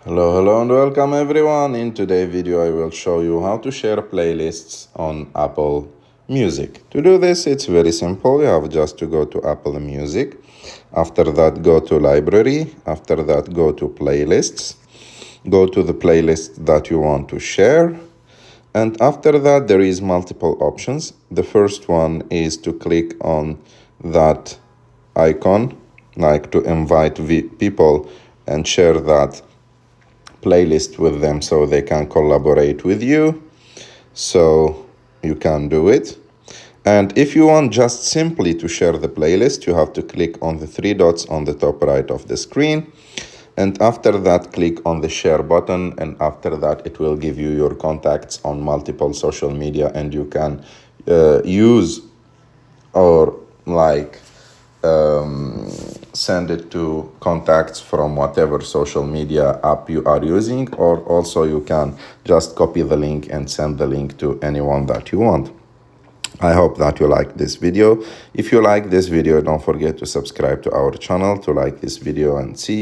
Hello and welcome everyone. In today's video I will show you how to share playlists on Apple Music. To do this it's very simple. You have just to go to Apple Music. After that go to Library. After that go to Playlists. Go to the playlist that you want to share. And after that there is multiple options. The first one is to click on that icon, like to invite people and share that playlist with them so they can collaborate with you. So you can do it. And if you want just simply to share the playlist, you have to click on the three dots on the top right of the screen. And after that, click on the share button. And after that, it will give you your contacts on multiple social media, and you can use or send it to contacts from whatever social media app you are using, or also you can just copy the link and send the link to anyone that you want. I hope that you like this video. If you like this video, don't forget to subscribe to our channel to like this video, and see you.